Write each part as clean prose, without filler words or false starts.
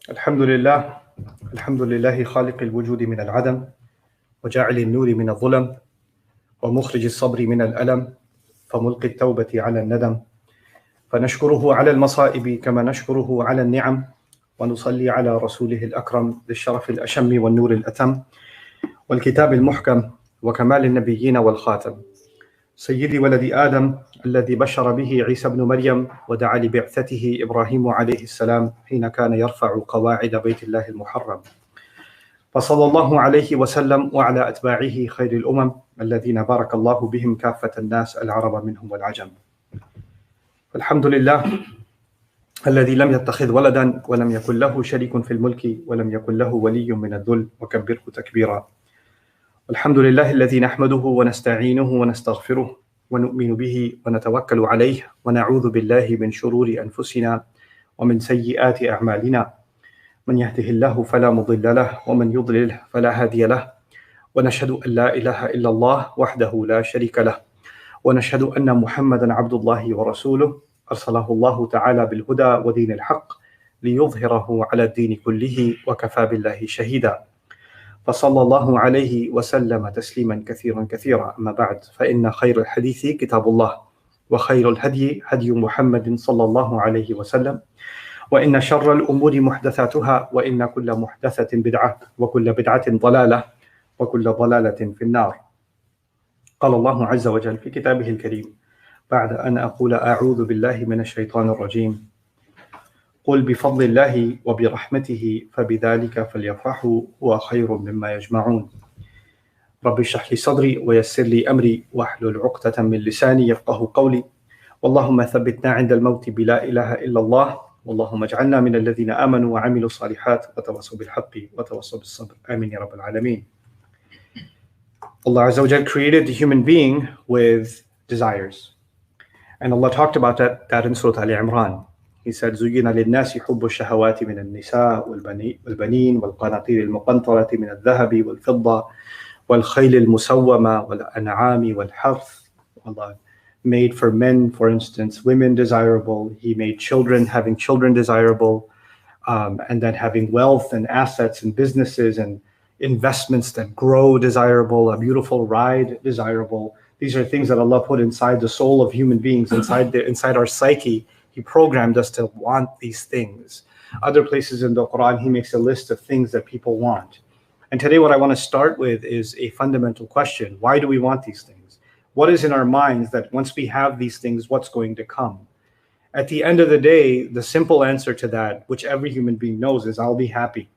الحمد لله الحمد لله خالق الوجود من العدم وجاعل النور من الظلم ومخرج الصبر من الألم فملقي التوبة على الندم فنشكره على المصائب كما نشكره على النعم ونصلي على رسوله الأكرم للشرف الأشم والنور الأتم والكتاب المحكم وكمال النبيين والخاتم سيد ولد آدم الذي بشر به عيسى بن مريم ودعا لبعثته إبراهيم عليه السلام حين كان يرفع قواعد بيت الله المحرم فصلى الله عليه وسلم وعلى أتباعه خير الأمم الذين بارك الله بهم كافة الناس العرب منهم والعجم. الحمد لله الذي لم يتخذ ولدا ولم يكن له شريك في الملك ولم يكن له ولي من الذل وكبره تكبيرا. الحمد لله الذي نحمده ونستعينه ونستغفره ونؤمن به ونتوكل عليه ونعوذ بالله من شرور أنفسنا ومن سيئات أعمالنا، من يهده الله فلا مضل له ومن يضلله فلا هادي له، ونشهد أن لا إله إلا الله وحده لا شريك له، ونشهد أن محمدا عبد الله ورسوله أرسله الله تعالى بالهدى ودين الحق ليظهره على الدين كله وكفى بالله شهيدا، فصلى الله عليه وسلم تسليما كثيرا كثيرا. أما بعد، فإن خير الحديث كتاب الله وخير الهدي هدي محمد صلى الله عليه وسلم، وإن شر الأمور محدثاتها وإن كل محدثة بدعة وكل بدعة ضلالة وكل ضلالة في النار. قال الله عز وجل في كتابه الكريم بعد أن أقول أعوذ بالله من الشيطان الرجيم: قل بفضل الله وبرحمته فبذلك فليفرحوا هو خير مما يجمعون. رب اشرح لي صدري ويسر لي أمري واحلل عقدة من لساني يفقه قولي. اللهم ثبتنا عند الموت بلا إله إلا الله، اللهم اجعلنا من الذين آمنوا وعملوا الصالحات وتواصوا بالحق وتواصوا بالصبر. آمين يا رب العالمين. Allah Azza wa Jal created the human being with desires. And Allah talked about that in Surah Al-Imran. He said, زُيِّنَ لِلنَّاسِ حُبُّ الشَّهَوَاتِ مِنَ النِّسَاءِ وَالْبَنِينَ وَالْقَنَاطِيرِ الْمُقَنطَرَةِ مِنَ الذَّهَبِ وَالْفِضَّةِ وَالْخَيْلِ الْمُسَوَّمَةِ وَالْأَنْعَامِ وَالْحَرْثِ. Allah made for men, for instance, women desirable. He made having children desirable, and then having wealth and assets and businesses and investments that grow desirable, a beautiful ride desirable. These are things that Allah put inside the soul of human beings, inside our psyche. He programmed us to want these things. Other places in the Quran, He makes a list of things that people want. And today what I want to start with is a fundamental question. Why do we want these things? What is in our minds that once we have these things, what's going to come? At the end of the day, the simple answer to that, which every human being knows, is I'll be happy.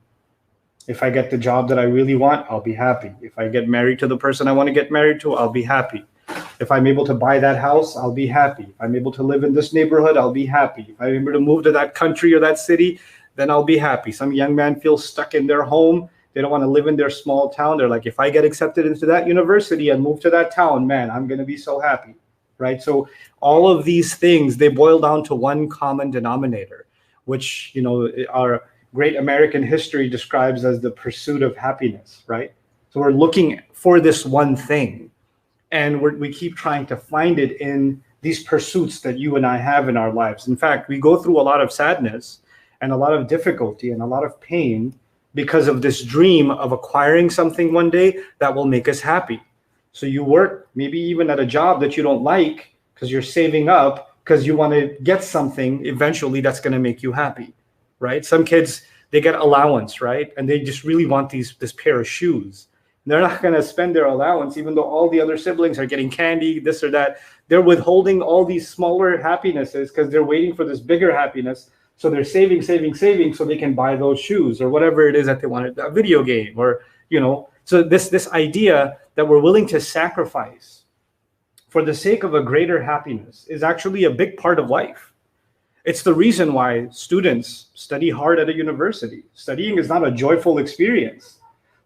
If I get the job that I really want, I'll be happy. If I get married to the person I want to get married to, I'll be happy. If I'm able to buy that house, I'll be happy. If I'm able to live in this neighborhood, I'll be happy. If I'm able to move to that country or that city, then I'll be happy. Some young man feels stuck in their home. They don't want to live in their small town. They're like, if I get accepted into that university and move to that town, man, I'm going to be so happy, right? So all of these things, they boil down to one common denominator, which, our great American history describes as the pursuit of happiness, right? So we're looking for this one thing, and we keep trying to find it in these pursuits that you and I have in our lives. In fact, we go through a lot of sadness and a lot of difficulty and a lot of pain because of this dream of acquiring something one day that will make us happy. So you work maybe even at a job that you don't like because you're saving up because you want to get something eventually that's going to make you happy, right? Some kids, they get allowance, right? And they just really want this pair of shoes. They're not going to spend their allowance, even though all the other siblings are getting candy, this or that. They're withholding all these smaller happinesses because they're waiting for this bigger happiness. So they're saving so they can buy those shoes or whatever it is that they want, a video game or, So this idea that we're willing to sacrifice for the sake of a greater happiness is actually a big part of life. It's the reason why students study hard at a university. Studying is not a joyful experience.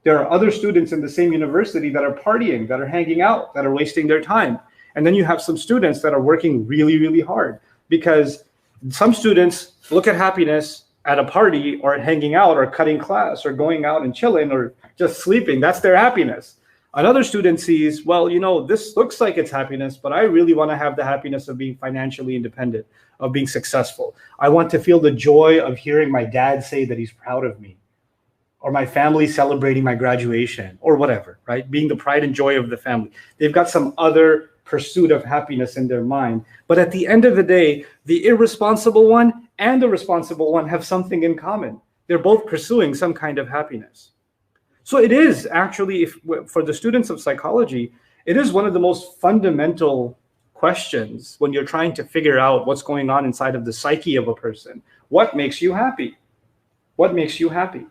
There are other students in the same university that are partying, that are hanging out, that are wasting their time. And then you have some students that are working really, really hard, because some students look at happiness at a party or at hanging out or cutting class or going out and chilling or just sleeping. That's their happiness. Another student sees, well, this looks like it's happiness, but I really want to have the happiness of being financially independent, of being successful. I want to feel the joy of hearing my dad say that he's proud of me, or my family celebrating my graduation, or whatever, right? Being the pride and joy of the family. They've got some other pursuit of happiness in their mind. But at the end of the day, the irresponsible one and the responsible one have something in common. They're both pursuing some kind of happiness. So it is actually, for the students of psychology, it is one of the most fundamental questions when you're trying to figure out what's going on inside of the psyche of a person. What makes you happy? What makes you happy?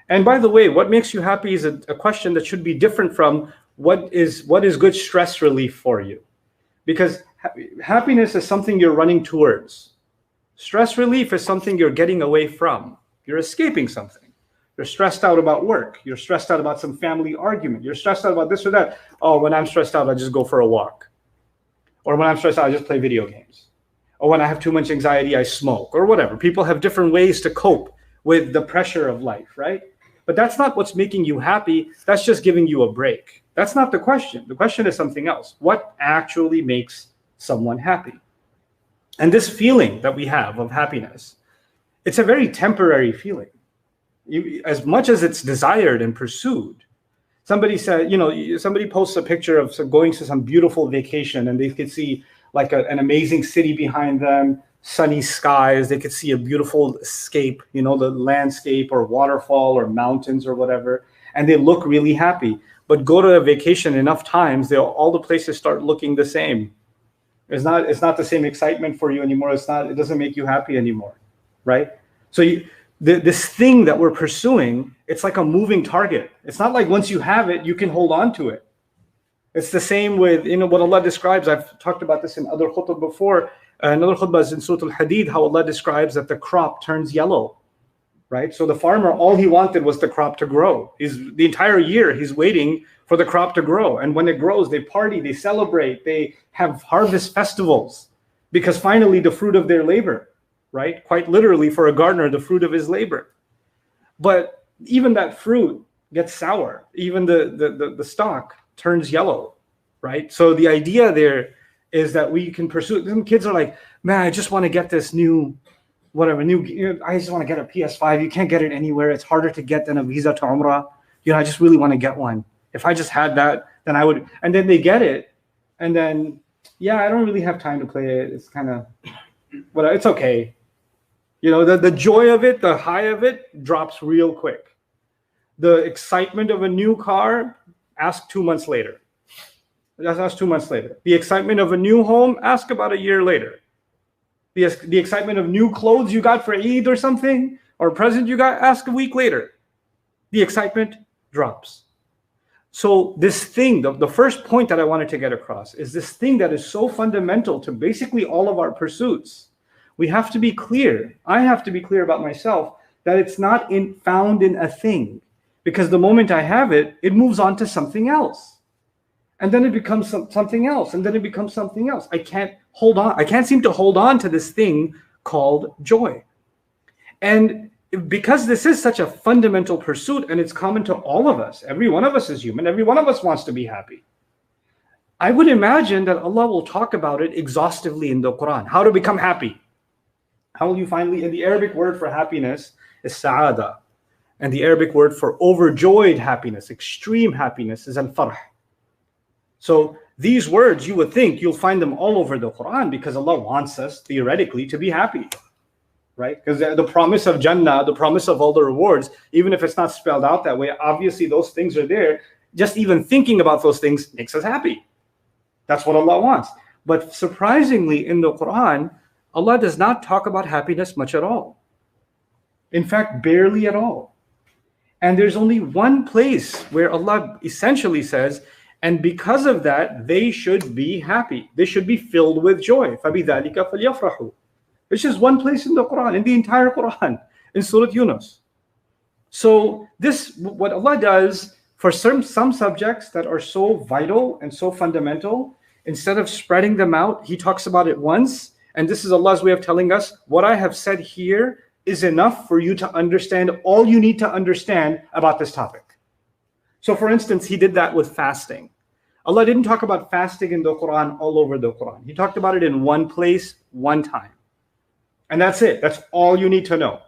And by the way, what makes you happy is a question that should be different from what is good stress relief for you. Because happiness is something you're running towards. Stress relief is something you're getting away from. You're escaping something. You're stressed out about work. You're stressed out about some family argument. You're stressed out about this or that. Oh, when I'm stressed out, I just go for a walk. Or when I'm stressed out, I just play video games. Or when I have too much anxiety, I smoke, or whatever. People have different ways to cope with the pressure of life, right? But that's not what's making you happy. That's just giving you a break. That's not the question. The question is something else. What actually makes someone happy? And this feeling that we have of happiness, it's a very temporary feeling. As much as it's desired and pursued. Somebody said, somebody posts a picture of going to some beautiful vacation, and they could see like an amazing city behind them, sunny skies. They could see a beautiful escape, the landscape or waterfall or mountains or whatever, and they look really happy. But go to a vacation enough times, all the places start looking the same. It's not the same excitement for you anymore. It doesn't make you happy anymore, right? So this thing that we're pursuing, it's like a moving target. It's not like once you have it, you can hold on to it. It's the same with what Allah describes. I've talked about this in other khutbah before. Another khutbah is in Surah Al-Hadid, how Allah describes that the crop turns yellow, right? So the farmer, all he wanted was the crop to grow. The entire year, he's waiting for the crop to grow. And when it grows, they party, they celebrate, they have harvest festivals, because finally the fruit of their labor, right? Quite literally, for a gardener, the fruit of his labor. But even that fruit gets sour. Even the stalk turns yellow, right? So the idea there is that we can pursue. Some kids are like, man, I just want to get this I just want to get a PS5. You can't get it anywhere. It's harder to get than a visa to Umrah. I just really want to get one. If I just had that, then I would. And then they get it, and then, I don't really have time to play it. It's kind of, but it's okay. The joy of it, the high of it drops real quick. The excitement of a new car, ask 2 months later. That's 2 months later. The excitement of a new home, ask about a year later. The excitement of new clothes you got for Eid or something, or a present you got, ask a week later. The excitement drops. So this thing, the first point that I wanted to get across is this thing that is so fundamental to basically all of our pursuits. We have to be clear. I have to be clear about myself that it's not found in a thing, because the moment I have it, it moves on to something else. And then it becomes something else, and then it becomes something else. I can't hold on. I can't seem to hold on to this thing called joy. And because this is such a fundamental pursuit, and it's common to all of us, every one of us is human, every one of us wants to be happy. I would imagine that Allah will talk about it exhaustively in the Quran. How to become happy. How will you finally, and the Arabic word for happiness is sa'ada. And the Arabic word for overjoyed happiness, extreme happiness, is al-farh. So these words, you would think you'll find them all over the Quran, because Allah wants us theoretically to be happy, right? Because the promise of Jannah, the promise of all the rewards, even if it's not spelled out that way, obviously those things are there. Just even thinking about those things makes us happy. That's what Allah wants. But surprisingly, in the Quran, Allah does not talk about happiness much at all. In fact, barely at all. And there's only one place where Allah essentially says, and because of that, they should be happy. They should be filled with joy. فَبِذَلِكَ فَلْيَفْرَحُوا. It's just one place in the Quran, in the entire Quran, in Surah Yunus. So this, what Allah does for some subjects that are so vital and so fundamental, instead of spreading them out, He talks about it once. And this is Allah's way of telling us, what I have said here is enough for you to understand all you need to understand about this topic. So for instance, he did that with fasting. Allah didn't talk about fasting in the Quran all over the Quran. He talked about it in one place, one time. And that's it. That's all you need to know.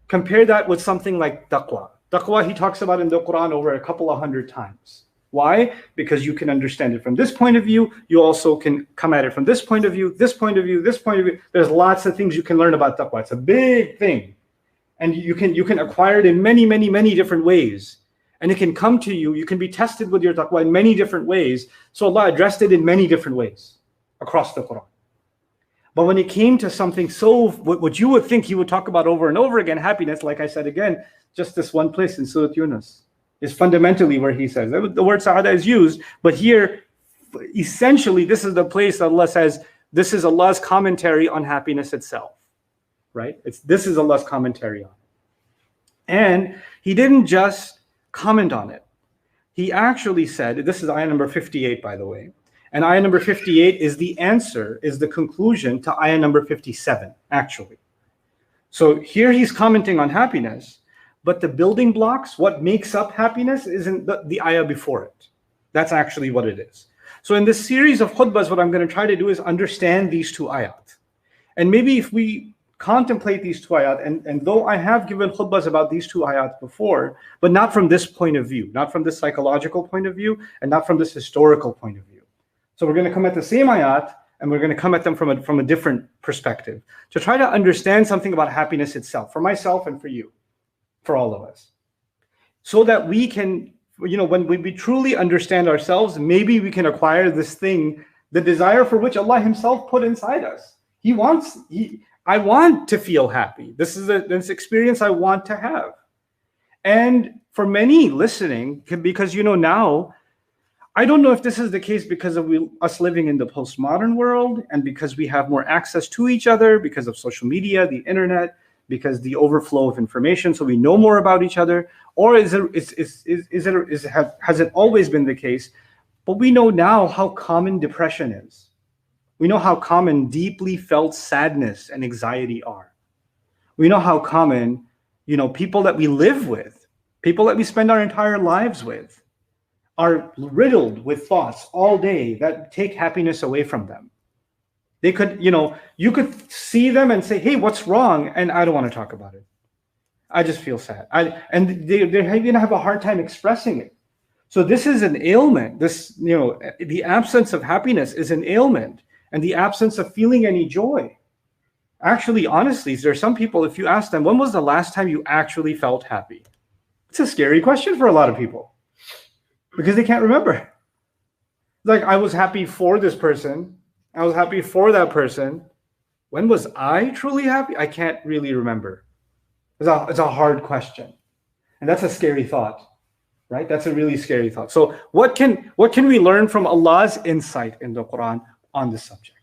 Compare that with something like taqwa. Taqwa, he talks about in the Quran over a couple of hundred times. Why? Because you can understand it from this point of view. You also can come at it from this point of view, this point of view, this point of view. There's lots of things you can learn about taqwa. It's a big thing. And you can acquire it in many, many, many different ways. And it can come to you. You can be tested with your taqwa in many different ways. So Allah addressed it in many different ways across the Quran. But when it came to something so, what you would think he would talk about over and over again, happiness, like I said again, just this one place in Surah Yunus is fundamentally where he says, the word sa'ada is used, but here, essentially, this is the place that Allah says, this is Allah's commentary on happiness itself, right? This is Allah's commentary on it. And he didn't just comment on it. He actually said, this is ayah number 58, by the way, and ayah number 58 is the answer, is the conclusion to ayah number 57, actually. So here he's commenting on happiness, but the building blocks, what makes up happiness, isn't the ayah before it. That's actually what it is. So in this series of khutbahs, what I'm going to try to do is understand these two ayat. And maybe if we contemplate these two ayat, and though I have given khutbahs about these two ayat before, but not from this point of view, not from this psychological point of view, and not from this historical point of view. So we're going to come at the same ayat, and we're going to come at them from a different perspective, to try to understand something about happiness itself, for myself and for you, for all of us. So that we can, when we truly understand ourselves, maybe we can acquire this thing, the desire for which Allah himself put inside us. I want to feel happy. This is this experience I want to have. And for many listening, because now, I don't know if this is the case because of us living in the postmodern world and because we have more access to each other, because of social media, the internet, because the overflow of information, so we know more about each other, or has it always been the case? But we know now how common depression is. We know how common deeply felt sadness and anxiety are. We know how common, people that we live with, people that we spend our entire lives with, are riddled with thoughts all day that take happiness away from them. They could, you could see them and say, hey, what's wrong? And I don't want to talk about it. I just feel sad. And they're going to have a hard time expressing it. So this is an ailment. The absence of happiness is an ailment, and the absence of feeling any joy. Actually, honestly, there are some people, if you ask them, when was the last time you actually felt happy? It's a scary question for a lot of people because they can't remember. Like, I was happy for this person. I was happy for that person. When was I truly happy? I can't really remember. It's a hard question. And that's a scary thought, right? That's a really scary thought. So what can we learn from Allah's insight in the Quran on this subject?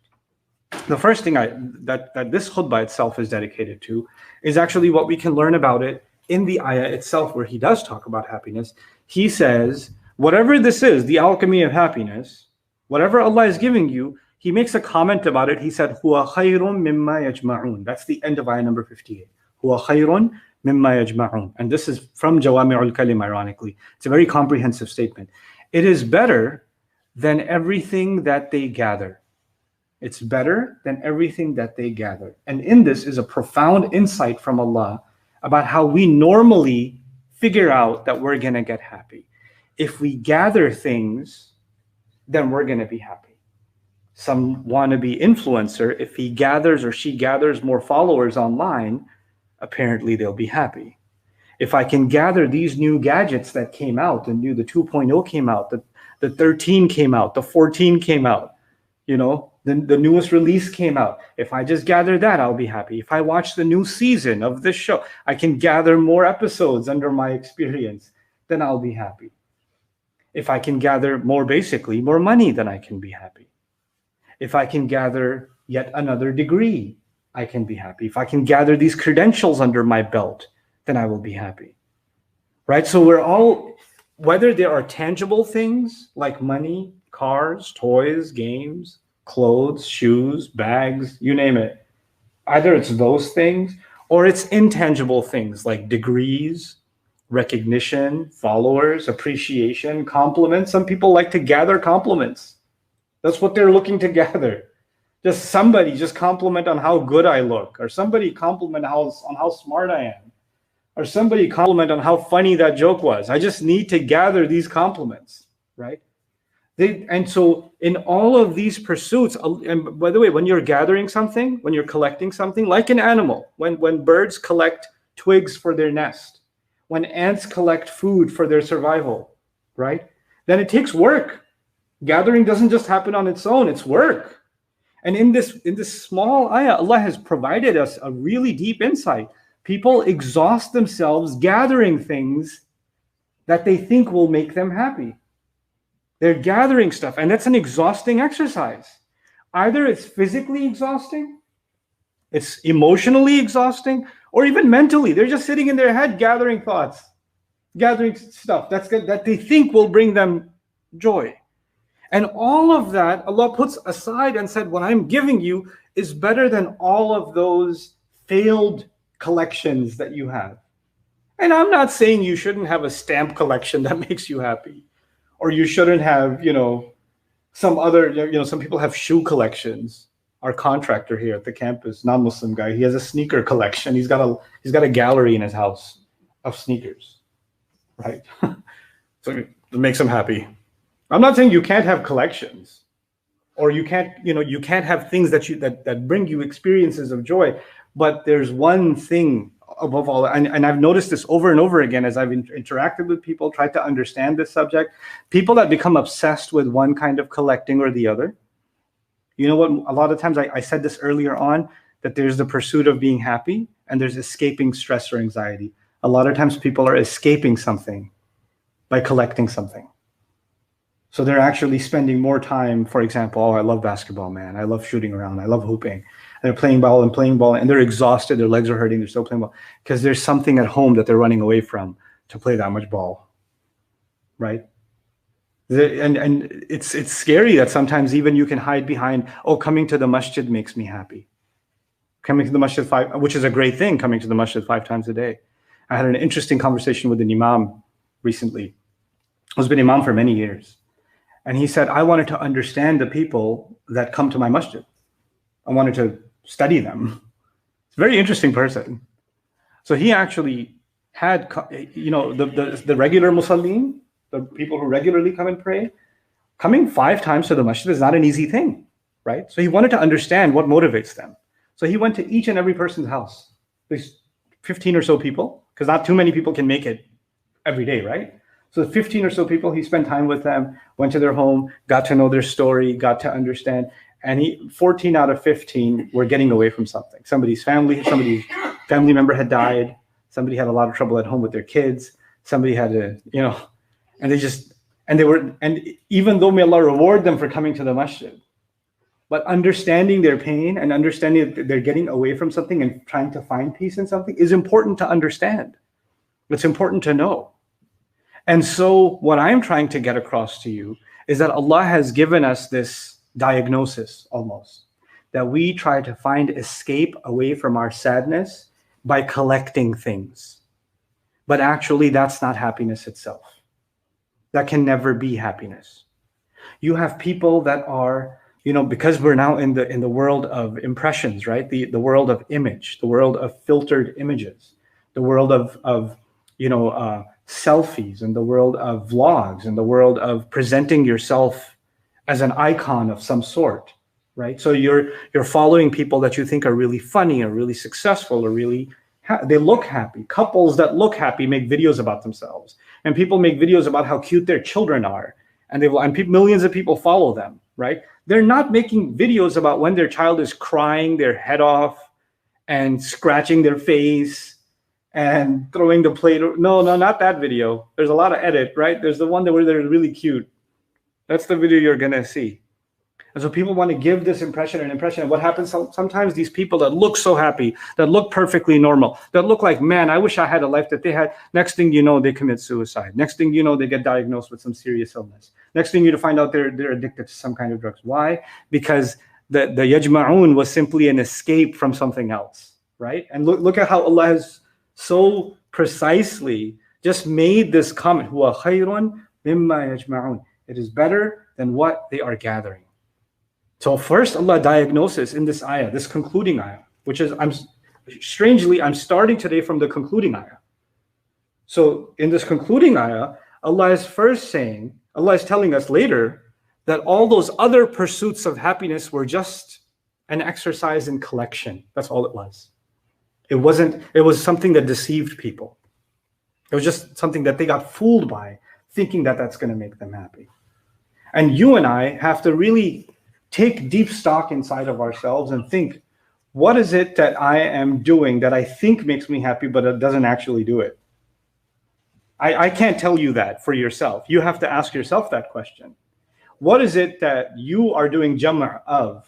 The first thing that this khutbah itself is dedicated to is actually what we can learn about it in the ayah itself, where he does talk about happiness. He says, whatever this is, the alchemy of happiness, whatever Allah is giving you, he makes a comment about it. He said, "Huwa khayrun mimma yajma'un." That's the end of ayah number 58. "Huwa khayrun mimma yajma'un." And this is from Jawami'ul Kalim, ironically. It's a very comprehensive statement. It is better than everything that they gather. It's better than everything that they gather. And in this is a profound insight from Allah about how we normally figure out that we're going to get happy. If we gather things, then we're going to be happy. Some wannabe influencer, if he gathers or she gathers more followers online, apparently they'll be happy. If I can gather these new gadgets that came out, the 2.0 came out, the 13 came out, the 14 came out, the newest release came out. If I just gather that, I'll be happy. If I watch the new season of this show, I can gather more episodes under my experience, then I'll be happy. If I can gather more money, then I can be happy. If I can gather yet another degree, I can be happy. If I can gather these credentials under my belt, then I will be happy. Right? So we're all, whether there are tangible things like money, cars, toys, games, clothes, shoes, bags, you name it. Either it's those things or it's intangible things like degrees, recognition, followers, appreciation, compliments. Some people like to gather compliments. That's what they're looking to gather. Just somebody just compliment on how good I look, or somebody compliment on how smart I am, or somebody compliment on how funny that joke was. I just need to gather these compliments, right? And so in all of these pursuits, and by the way, when you're gathering something, when you're collecting something, like an animal, when birds collect twigs for their nest, when ants collect food for their survival, right? Then it takes work. Gathering doesn't just happen on its own, it's work. And in this small ayah, Allah has provided us a really deep insight. People exhaust themselves gathering things that they think will make them happy. They're gathering stuff, and that's an exhausting exercise. Either it's physically exhausting, it's emotionally exhausting, or even mentally. They're just sitting in their head gathering thoughts, gathering stuff that they think will bring them joy. And all of that, Allah puts aside and said, what I'm giving you is better than all of those failed collections that you have. And I'm not saying you shouldn't have a stamp collection that makes you happy, or you shouldn't have, some other, some people have shoe collections. Our contractor here at the campus, non-Muslim guy, he has a sneaker collection. He's got a gallery in his house of sneakers, right? So it makes him happy. I'm not saying you can't have collections, or you can't have things that bring you experiences of joy. But there's one thing above all, and I've noticed this over and over again as I've interacted with people, tried to understand this subject. People that become obsessed with one kind of collecting or the other. You know what? A lot of times, I said this earlier on, that there's the pursuit of being happy and there's escaping stress or anxiety. A lot of times people are escaping something by collecting something. So they're actually spending more time, for example, I love basketball, man. I love shooting around. I love hooping. And they're playing ball, and they're exhausted. Their legs are hurting. They're still playing ball because there's something at home that they're running away from to play that much ball, right? And it's scary that sometimes even you can hide behind, coming to the masjid makes me happy. Coming to the masjid which is a great thing, coming to the masjid 5 times a day. I had an interesting conversation with an imam recently, who's been imam for many years. And he said, I wanted to understand the people that come to my masjid. I wanted to study them. It's a very interesting person. So he actually had, the regular musallin, the people who regularly come and pray, coming 5 times to the masjid is not an easy thing, right? So he wanted to understand what motivates them. So he went to each and every person's house. There's 15 or so people, because not too many people can make it every day, right? So 15 or so people, he spent time with them, went to their home, got to know their story, got to understand. And 14 out of 15 were getting away from something. Somebody's family member had died. Somebody had a lot of trouble at home with their kids. Somebody had and even though may Allah reward them for coming to the masjid, but understanding their pain and understanding that they're getting away from something and trying to find peace in something is important to understand. It's important to know. And so what I'm trying to get across to you is that Allah has given us this diagnosis almost, that we try to find escape away from our sadness by collecting things. But actually, that's not happiness itself. That can never be happiness. You have people that are, because we're now in the world of impressions, right? The world of image, the world of filtered images, the world of selfies, and the world of vlogs, and the world of presenting yourself as an icon of some sort, right? So you're following people that you think are really funny or really successful or really they look happy. Couples that look happy make videos about themselves, and people make videos about how cute their children are, and millions of people follow them, right? They're not making videos about when their child is crying their head off and scratching their face and throwing the plate. No, not that video. There's a lot of edit, right? There's the one where they're really cute. That's the video you're gonna see. And so people want to give this impression. And what happens sometimes, these people that look so happy, that look perfectly normal, that look like, man, I wish I had a life that they had. Next thing you know, they commit suicide. Next thing you know, they get diagnosed with some serious illness. Next thing you find out, they're addicted to some kind of drugs. Why? Because the yajma'un was simply an escape from something else, right? And look at how Allah has so precisely just made this comment, huwa khayrun mimma yajma'un. It is better than what they are gathering. So first Allah diagnoses in this ayah, this concluding ayah, which is, I'm starting today from the concluding ayah. So in this concluding ayah, Allah is telling us later that all those other pursuits of happiness were just an exercise in collection. That's all it was. It was something that deceived people. It was just something that they got fooled by, thinking that that's going to make them happy. And you and I have to really take deep stock inside of ourselves and think, what is it that I am doing that I think makes me happy, but it doesn't actually do it? I can't tell you that for yourself. You have to ask yourself that question. What is it that you are doing jama' of,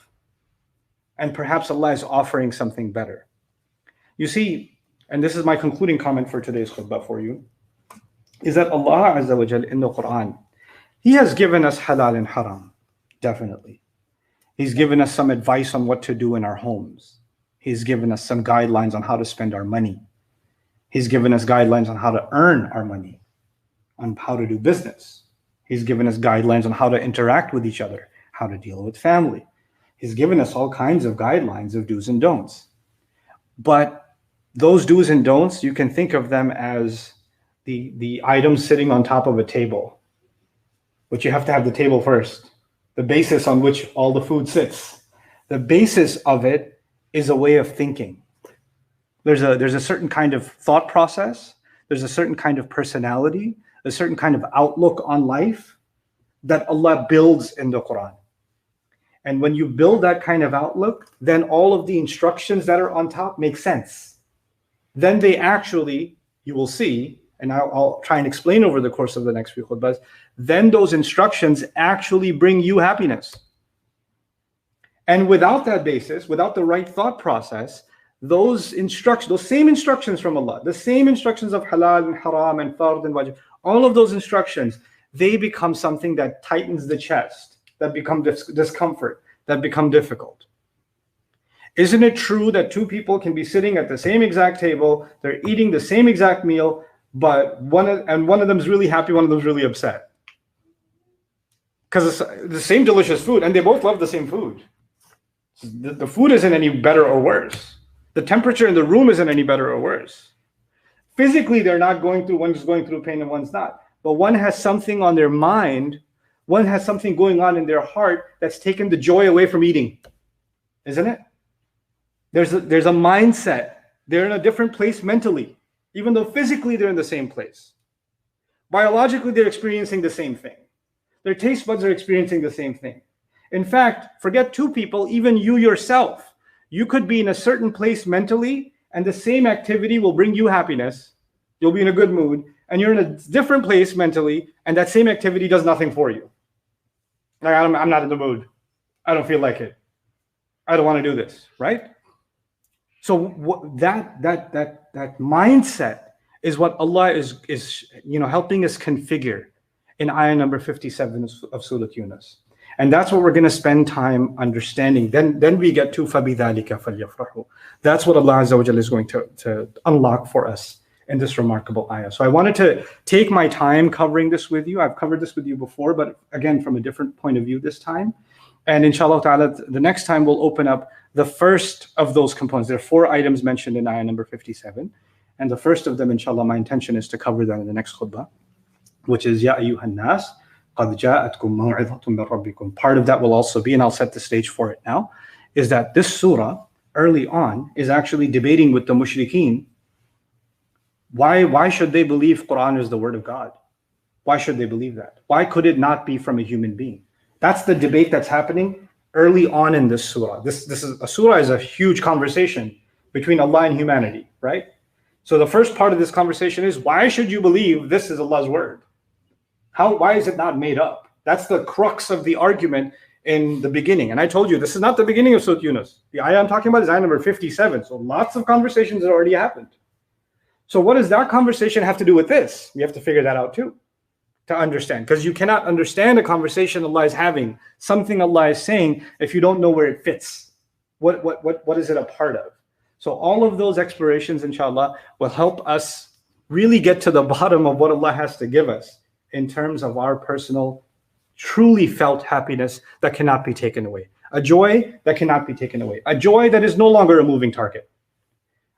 and perhaps Allah is offering something better? You see, and this is my concluding comment for today's khutbah for you, is that Allah Azza wa Jal in the Quran, He has given us halal and haram, definitely. He's given us some advice on what to do in our homes. He's given us some guidelines on how to spend our money. He's given us guidelines on how to earn our money, on how to do business. He's given us guidelines on how to interact with each other, how to deal with family. He's given us all kinds of guidelines of do's and don'ts. But those do's and don'ts, you can think of them as the items sitting on top of a table. But you have to have the table first, the basis on which all the food sits. The basis of it is a way of thinking. There's a certain kind of thought process. There's a certain kind of personality, a certain kind of outlook on life that Allah builds in the Quran. And when you build that kind of outlook, then all of the instructions that are on top make sense. Then they actually, you will see, and I'll try and explain over the course of the next few khutbahs, then those instructions actually bring you happiness. And without that basis, without the right thought process, those same instructions from Allah, the same instructions of halal and haram and fard and wajib, all of those instructions, they become something that tightens the chest, that become discomfort, that become difficult. Isn't it true that two people can be sitting at the same exact table, they're eating the same exact meal, but one of them is really happy, one of them is really upset? Because it's the same delicious food, and they both love the same food. The food isn't any better or worse. The temperature in the room isn't any better or worse. Physically, they're not going through, one's going through pain and one's not. But one has something on their mind, one has something going on in their heart that's taken the joy away from eating. Isn't it? There's a mindset. They're in a different place mentally, even though physically they're in the same place. Biologically, they're experiencing the same thing. Their taste buds are experiencing the same thing. In fact, forget two people, even you yourself. You could be in a certain place mentally, and the same activity will bring you happiness. You'll be in a good mood, and you're in a different place mentally, and that same activity does nothing for you. Like, I'm not in the mood. I don't feel like it. I don't want to do this, right? So that mindset is what Allah is helping us configure in ayah number 57 of Surah Yunus. And that's what we're going to spend time understanding. Then we get to فَبِذَلِكَ فَلْيَفْرَحُوا. That's what Allah Azza wa Jalla is going to unlock for us in this remarkable ayah. So I wanted to take my time covering this with you. I've covered this with you before, but again, from a different point of view this time. And inshallah ta'ala, the next time we'll open up the first of those components. There are 4 items mentioned in ayah number 57. And the first of them, inshallah, my intention is to cover that in the next khutbah, which is Ya ayyuhan nas. Part of that will also be, and I'll set the stage for it now, is that this surah early on is actually debating with the mushrikeen. Why should they believe Quran is the word of God? Why should they believe that? Why could it not be from a human being? That's the debate that's happening early on in this surah. Surah is a huge conversation between Allah and humanity, right? So the first part of this conversation is, why should you believe this is Allah's word? Why is it not made up? That's the crux of the argument in the beginning. And I told you, this is not the beginning of Surah Yunus. The ayah I'm talking about is ayah number 57. So lots of conversations have already happened. So what does that conversation have to do with this? We have to figure that out too, to understand. Because you cannot understand a conversation Allah is having, something Allah is saying, if you don't know where it fits. What is it a part of? So all of those explorations, inshallah, will help us really get to the bottom of what Allah has to give us in terms of our personal, truly felt happiness that cannot be taken away. A joy that cannot be taken away. A joy that is no longer a moving target.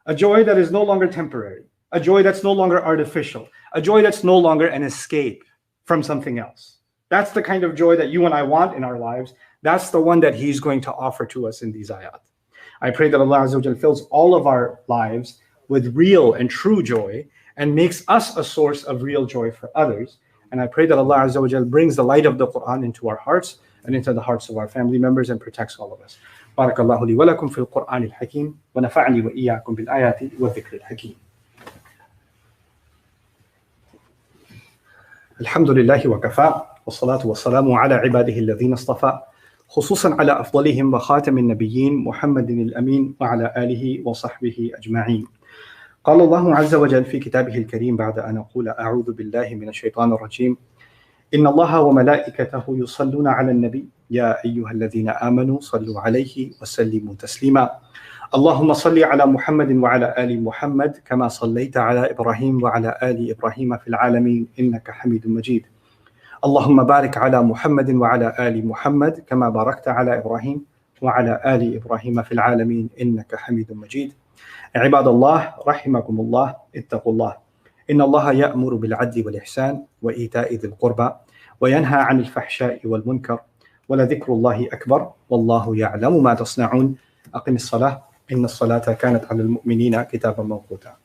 A joy that is no longer temporary. A joy that's no longer artificial. A joy that's no longer an escape from something else. That's the kind of joy that you and I want in our lives. That's the one that He's going to offer to us in these ayat. I pray that Allah Azza wa Jal fills all of our lives with real and true joy and makes us a source of real joy for others. And I pray that Allah Azza wa Jal brings the light of the Quran into our hearts and into the hearts of our family members and protects all of us. Barakallahu li wa lakum fil Qur'an al-Hakim wa nafa'ani wa iyyakum bil ayati wa dhikr al-Hakim. Alhamdulillahi wa kafa wa salatu wa salamu ala ibadihi alladhina istafa خصوصا على أفضلهم وخاتم النبيين محمد الأمين وعلى آله وصحبه أجمعين. قال الله عز وجل في كتابه الكريم بعد أن أقول أعوذ بالله من الشيطان الرجيم إن الله وملائكته يصلون على النبي يا أيها الذين آمنوا صلوا عليه وسلموا تسليما اللهم صل على محمد وعلى آل محمد كما صليت على إبراهيم وعلى آل إبراهيم في العالمين إنك حميد مجيد اللهم بارك على محمد وعلى آل محمد كما باركت على إبراهيم وعلى آل إبراهيم في العالمين إنك حميد مجيد. عباد الله رحمكم الله اتقوا الله إن الله يأمر بالعدل والإحسان وإيتاء ذي القربى وينهى عن الفحشاء والمنكر ولذكر الله أكبر والله يعلم ما تصنعون. أقم الصلاة إن الصلاة كانت على المؤمنين كتابا موقوتا.